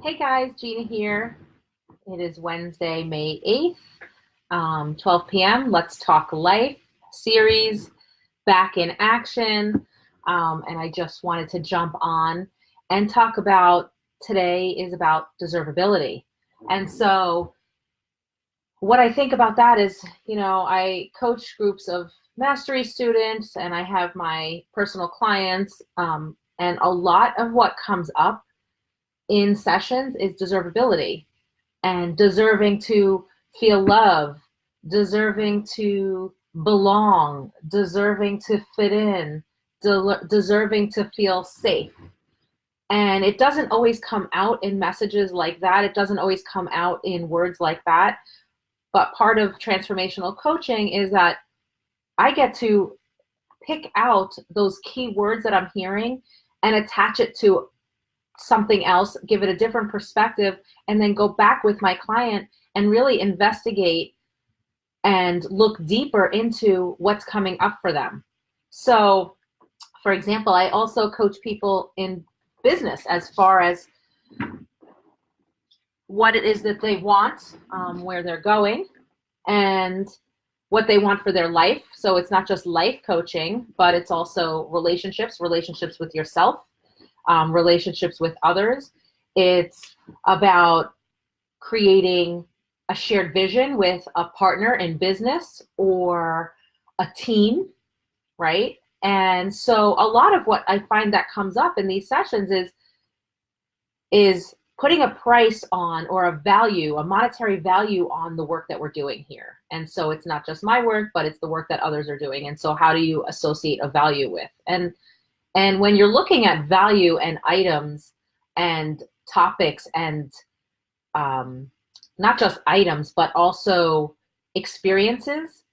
Hey guys, Gina here. It is Wednesday, May 8th, 12 p.m. Let's Talk Life series back in action. And I just wanted to jump on and talk about today is about deservability. And so, what I think about that is, I coach groups of mastery students and I have my personal clients. And a lot of what comes up in sessions is deservability and deserving to feel love, deserving to belong, deserving to fit in, deserving to feel safe. And it doesn't always come out in messages like that. It doesn't always come out in words like that. But part of transformational coaching is that I get to pick out those key words that I'm hearing and attach it to something else, give it a different perspective, and then go back with my client and really investigate and look deeper into what's coming up for them. So, for example, I also coach people in business as far as what it is that they want, where they're going, and what they want for their life. So it's not just life coaching, but it's also relationships with yourself, relationships with others. It's about creating a shared vision with a partner in business or a team, right? And so a lot of what I find that comes up in these sessions is putting a price on, or a value, a monetary value on the work that we're doing here. And so it's not just my work, but it's the work that others are doing. And so how do you associate a value with? And when you're looking at value and items and topics and not just items, but also experiences,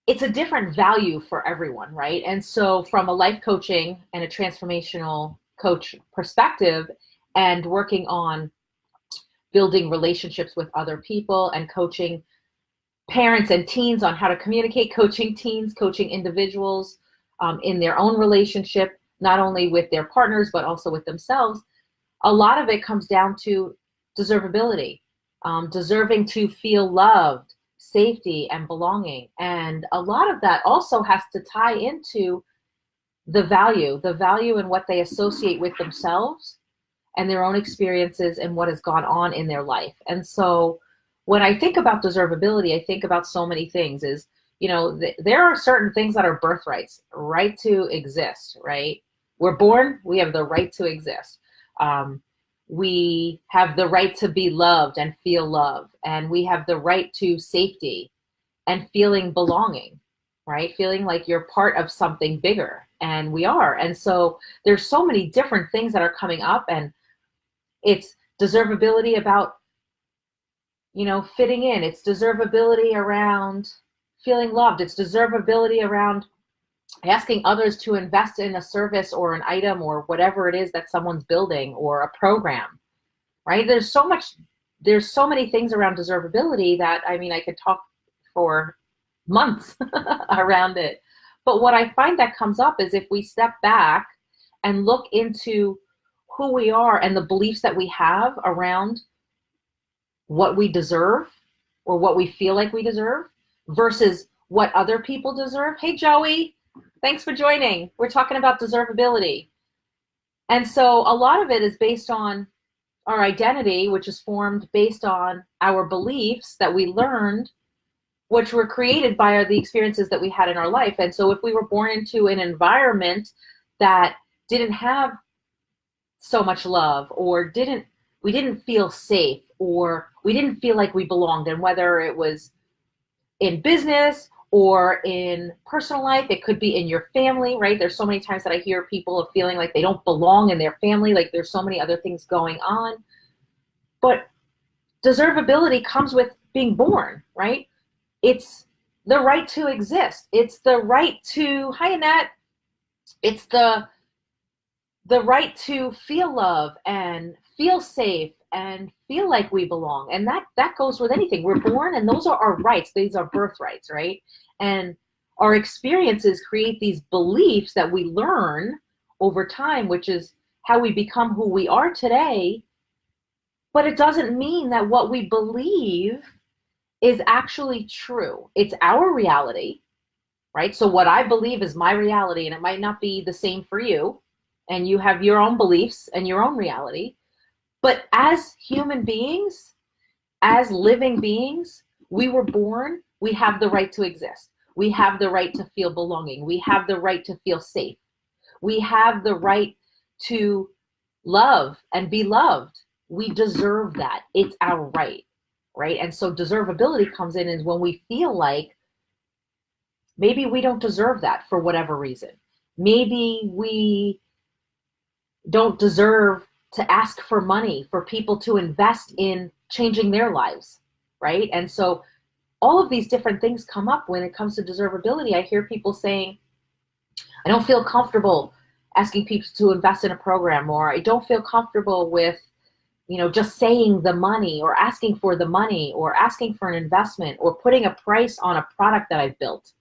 it's a different value for everyone, right? And so from a life coaching and a transformational coach perspective, and working on building relationships with other people and coaching parents and teens on how to communicate, coaching teens, coaching individuals in their own relationship, not only with their partners, but also with themselves, a lot of it comes down to deservability, deserving to feel loved, safety, and belonging. And a lot of that also has to tie into the value in what they associate with themselves and their own experiences and what has gone on in their life. And so when I think about deservability, I think about so many things is, there are certain things that are birthrights, right to exist, right? We're born, we have the right to exist. We have the right to be loved and feel love. And we have the right to safety and feeling belonging, right? Feeling like you're part of something bigger. And we are. And so there's so many different things that are coming up, and it's deservability about, fitting in. It's deservability around feeling loved. It's deservability around asking others to invest in a service or an item or whatever it is that someone's building or a program, right? There's so many things around deservability that, I could talk for months around it. But what I find that comes up is if we step back and look into who we are and the beliefs that we have around what we deserve or what we feel like we deserve versus what other people deserve. Hey, Joey, thanks for joining. We're talking about deservability. And so a lot of it is based on our identity, which is formed based on our beliefs that we learned, which were created by the experiences that we had in our life. And so if we were born into an environment that didn't have so much love, or we didn't feel safe, or we didn't feel like we belonged, and whether it was in business or in personal life, it could be in your family, right? There's so many times that I hear people of feeling like they don't belong in their family, like there's so many other things going on. But deservability comes with being born, right? It's the right to exist. It's the right to, hi Annette, it's the right to feel love and feel safe and feel like we belong. And that goes with anything. We're born, and those are our rights. These are birthrights, right? And our experiences create these beliefs that we learn over time, which is how we become who we are today. But it doesn't mean that what we believe is actually true. It's our reality, right? So what I believe is my reality, and it might not be the same for you, and you have your own beliefs and your own reality. But as human beings, as living beings, we were born, we have the right to exist. We have the right to feel belonging. We have the right to feel safe. We have the right to love and be loved. We deserve that. It's our right, right? And so deservability comes in is when we feel like maybe we don't deserve that for whatever reason. Maybe we don't deserve to ask for money for people to invest in changing their lives, right? And so all of these different things come up when it comes to deservability. I hear people saying, I don't feel comfortable asking people to invest in a program, or I don't feel comfortable with, just saying the money or asking for the money or asking for an investment or putting a price on a product that I've built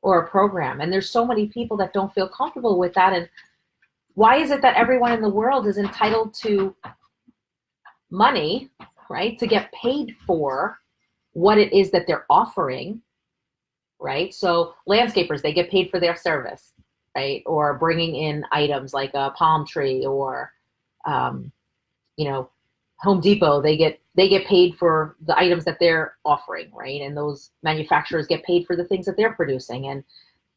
or a program. And there's so many people that don't feel comfortable with that. And why is it that everyone in the world is entitled to money, right, to get paid for what it is that they're offering, right? So landscapers, they get paid for their service, right? Or bringing in items like a palm tree or, Home Depot, they get paid for the items that they're offering, right? And those manufacturers get paid for the things that they're producing, and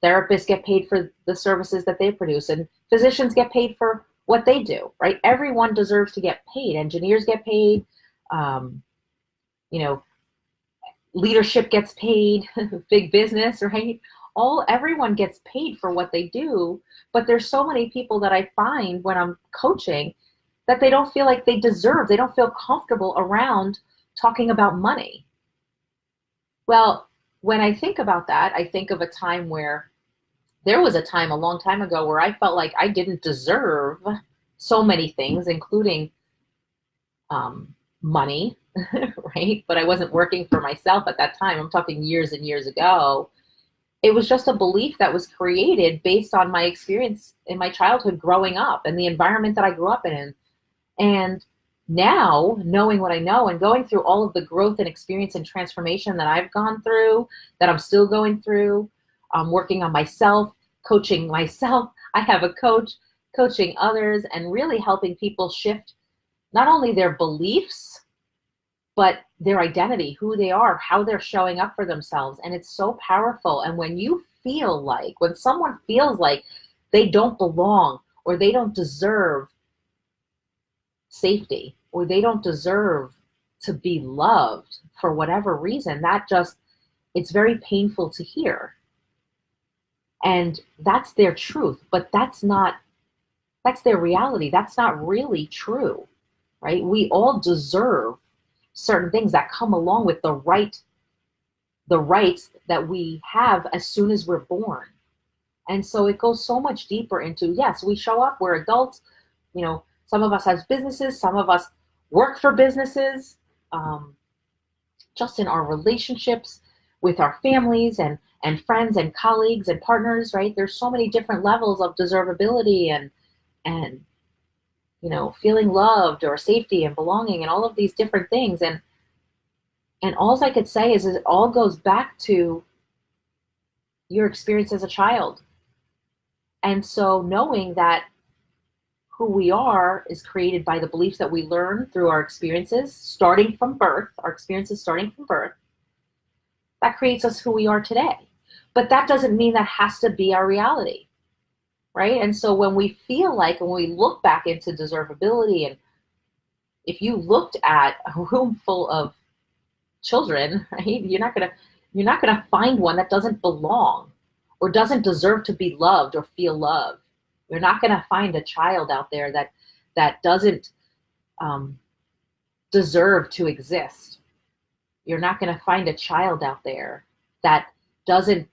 therapists get paid for the services that they produce, and physicians get paid for what they do, right? Everyone deserves to get paid. Engineers get paid, leadership gets paid, big business, right? Everyone gets paid for what they do, but there's so many people that I find when I'm coaching that they don't feel like they don't feel comfortable around talking about money. Well, when I think about that, I think of a time where there was a time a long time ago where I felt like I didn't deserve so many things, including money, right? But I wasn't working for myself at that time. I'm talking years and years ago. It was just a belief that was created based on my experience in my childhood growing up and the environment that I grew up in. And now, knowing what I know and going through all of the growth and experience and transformation that I've gone through, that I'm still going through, working on myself, coaching myself. I have a coach, coaching others, and really helping people shift not only their beliefs, but their identity, who they are, how they're showing up for themselves. And it's so powerful. And when someone feels like they don't belong, or they don't deserve safety, or they don't deserve to be loved for whatever reason, it's very painful to hear. And that's their truth, but that's their reality. That's not really true, right? We all deserve certain things that come along with the rights that we have as soon as we're born. And so it goes so much deeper into, yes, we show up, we're adults, some of us have businesses, some of us work for businesses, just in our relationships with our families and friends and colleagues and partners, right? There's so many different levels of deservability and feeling loved or safety and belonging and all of these different things. And all I could say is it all goes back to your experience as a child. And so knowing that who we are is created by the beliefs that we learn through our experiences starting from birth, that creates us who we are today. But that doesn't mean that has to be our reality, right? And so when we look back into deservability, and if you looked at a room full of children, right, you're not gonna find one that doesn't belong or doesn't deserve to be loved or feel loved. You're not gonna find a child out there that doesn't deserve to exist. You're not gonna find a child out there that doesn't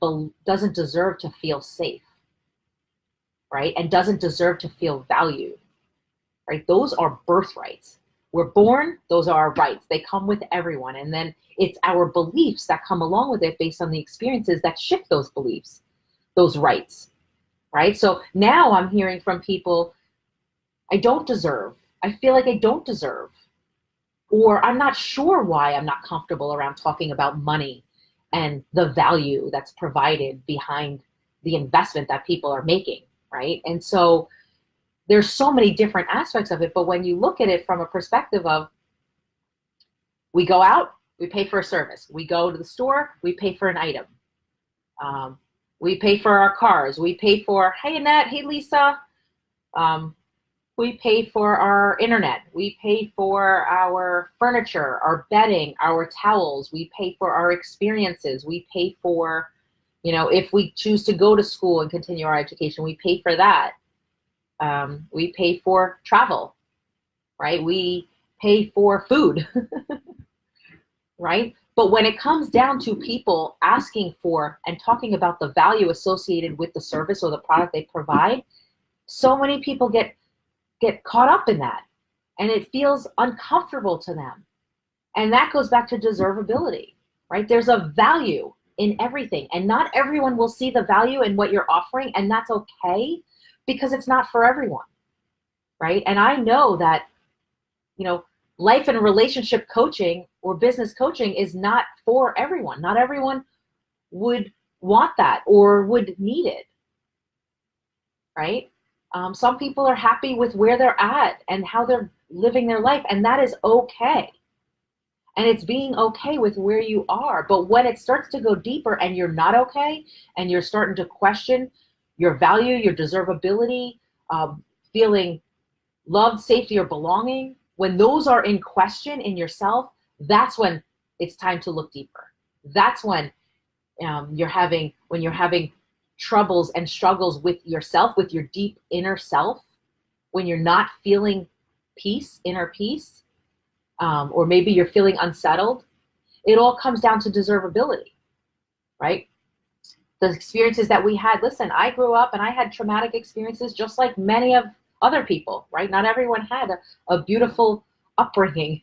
deserve to feel safe, right? And doesn't deserve to feel valued, right? Those are birthrights. We're born, those are our rights. They come with everyone. And then it's our beliefs that come along with it based on the experiences that shift those beliefs, those rights, right? So now I'm hearing from people, I feel like I don't deserve. or I'm not sure why I'm not comfortable around talking about money and the value that's provided behind the investment that people are making, right? And so there's so many different aspects of it, but when you look at it from a perspective of, we go out, we pay for a service. We go to the store, we pay for an item. We pay for our cars. We pay for, hey Annette, hey Lisa. We pay for our internet. We pay for our furniture, our bedding, our towels. We pay for our experiences. We pay for, if we choose to go to school and continue our education, we pay for that. We pay for travel, right? We pay for food, right? But when it comes down to people asking for and talking about the value associated with the service or the product they provide, so many people get caught up in that, and it feels uncomfortable to them. And that goes back to deservability, right? There's a value in everything, and not everyone will see the value in what you're offering, and that's okay, because it's not for everyone, right? And I know that, life and relationship coaching or business coaching is not for everyone. Not everyone would want that or would need it, right? Some people are happy with where they're at and how they're living their life, and that is okay. And it's being okay with where you are. But when it starts to go deeper and you're not okay, and you're starting to question your value, your deservability, feeling loved, safety, or belonging, when those are in question in yourself, that's when it's time to look deeper. That's when you're having troubles and struggles with yourself, with your deep inner self, when you're not feeling peace, inner peace, or maybe you're feeling unsettled. It all comes down to deservability, right? The experiences that we had. Listen, I grew up and I had traumatic experiences just like many of other people, right? Not everyone had a beautiful upbringing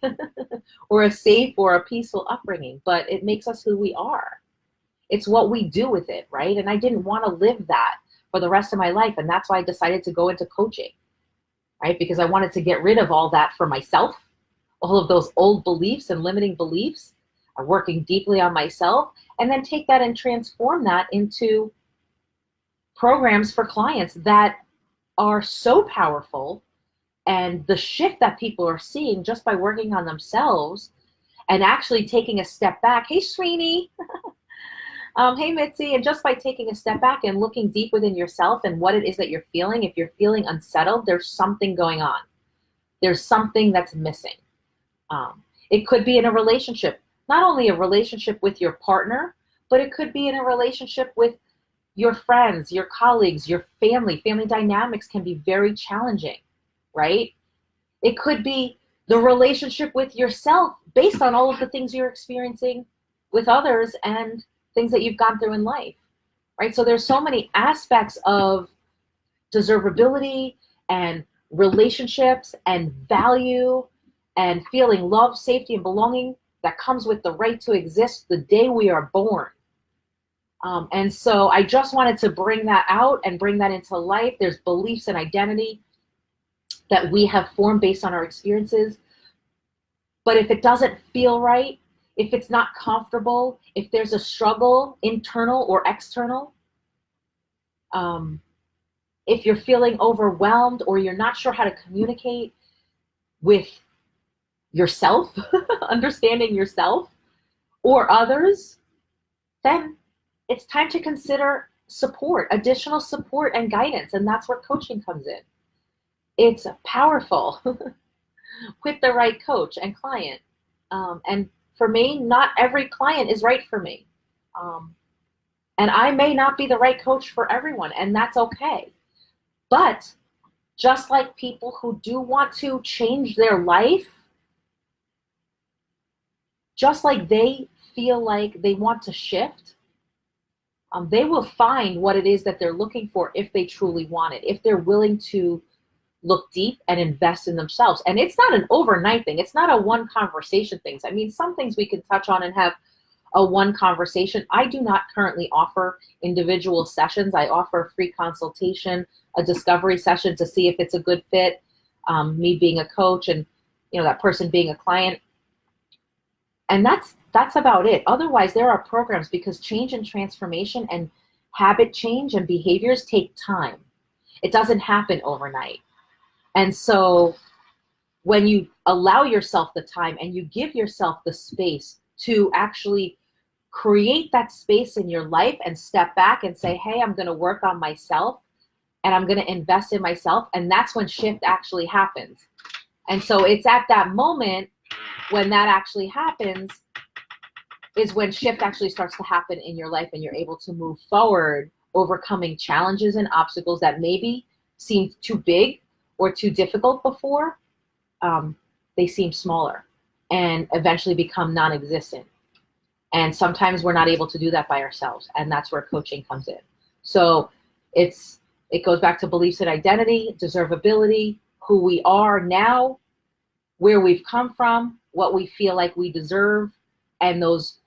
or a safe or a peaceful upbringing, but it makes us who we are. It's what we do with it, right? And I didn't want to live that for the rest of my life, and that's why I decided to go into coaching, right? Because I wanted to get rid of all that for myself, all of those old beliefs and limiting beliefs, working deeply on myself, and then take that and transform that into programs for clients that are so powerful, and the shift that people are seeing just by working on themselves and actually taking a step back. Hey, Srini. Hey, Mitzi. And just by taking a step back and looking deep within yourself and what it is that you're feeling, if you're feeling unsettled, there's something going on. There's something that's missing. It could be in a relationship, not only a relationship with your partner, but it could be in a relationship with your friends, your colleagues, your family. Family dynamics can be very challenging, right? It could be the relationship with yourself based on all of the things you're experiencing with others and things that you've gone through in life, right? So there's so many aspects of deservability and relationships and value and feeling love, safety, and belonging that comes with the right to exist the day we are born. And so I just wanted to bring that out and bring that into life. There's beliefs and identity that we have formed based on our experiences. But if it doesn't feel right, if it's not comfortable, if there's a struggle, internal or external, if you're feeling overwhelmed or you're not sure how to communicate with yourself, understanding yourself or others, then it's time to consider support, additional support and guidance. And that's where coaching comes in. It's powerful with the right coach and client. And for me, not every client is right for me. And I may not be the right coach for everyone, and that's okay. But just like people who do want to change their life, just like they feel like they want to shift, they will find what it is that they're looking for if they truly want it, if they're willing to look deep and invest in themselves. And it's not an overnight thing. It's not a one conversation thing. I mean, some things we can touch on and have a one conversation. I do not currently offer individual sessions. I offer free consultation, a discovery session to see if it's a good fit, me being a coach and that person being a client. And that's about it. Otherwise, there are programs, because change and transformation and habit change and behaviors take time. It doesn't happen overnight. And so when you allow yourself the time and you give yourself the space to actually create that space in your life and step back and say, hey, I'm going to work on myself and I'm going to invest in myself. And that's when shift actually happens. And so it's at that moment when that actually happens is when shift actually starts to happen in your life and you're able to move forward, overcoming challenges and obstacles that maybe seemed too big or too difficult before. They seem smaller and eventually become non-existent. And sometimes we're not able to do that by ourselves, and that's where coaching comes in. So it goes back to beliefs and identity, deservability, who we are now, where we've come from, what we feel like we deserve, and those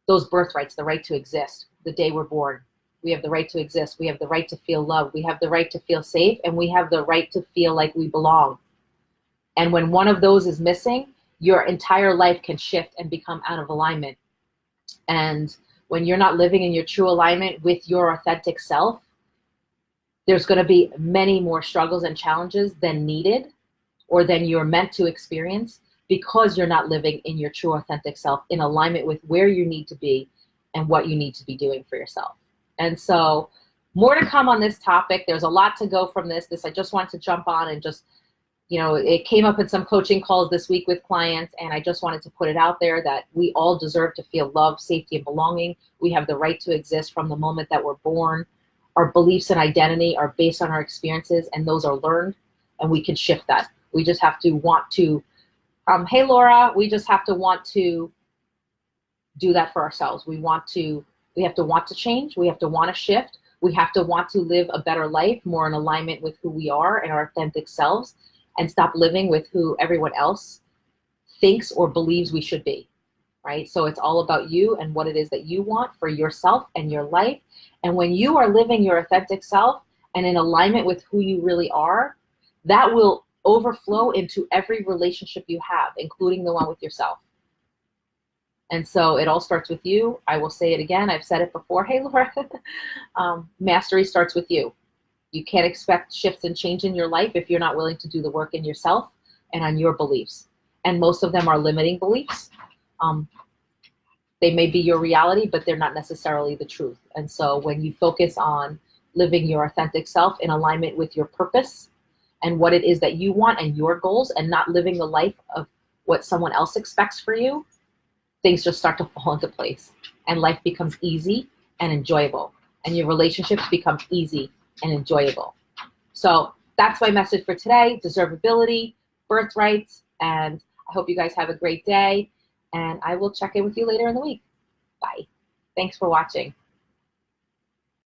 birthrights, the right to exist, the day we're born. We have the right to exist. We have the right to feel loved. We have the right to feel safe, and we have the right to feel like we belong. And when one of those is missing, your entire life can shift and become out of alignment. And when you're not living in your true alignment with your authentic self, there's going to be many more struggles and challenges than needed or than you're meant to experience, because you're not living in your true authentic self in alignment with where you need to be and what you need to be doing for yourself. And so more to come on this topic. There's a lot to go from this. I just wanted to jump on and just, it came up in some coaching calls this week with clients, and I just wanted to put it out there that we all deserve to feel love, safety, and belonging. We have the right to exist from the moment that we're born. Our beliefs and identity are based on our experiences, and those are learned, and we can shift that. We just have to want to, hey Laura, we just have to want to do that for ourselves. We have to want to change. We have to want to shift. We have to want to live a better life, more in alignment with who we are and our authentic selves, and stop living with who everyone else thinks or believes we should be, right? So it's all about you and what it is that you want for yourself and your life. And when you are living your authentic self and in alignment with who you really are, that will overflow into every relationship you have, including the one with yourself. And so it all starts with you. I will say it again. I've said it before. Hey, Laura, mastery starts with you. You can't expect shifts and change in your life if you're not willing to do the work in yourself and on your beliefs. And most of them are limiting beliefs. They may be your reality, but they're not necessarily the truth. And so when you focus on living your authentic self in alignment with your purpose and what it is that you want and your goals, and not living the life of what someone else expects for you, things just start to fall into place. And life becomes easy and enjoyable. And your relationships become easy and enjoyable. So that's my message for today: deservability, birthrights, and I hope you guys have a great day, and I will check in with you later in the week. Bye. Thanks for watching.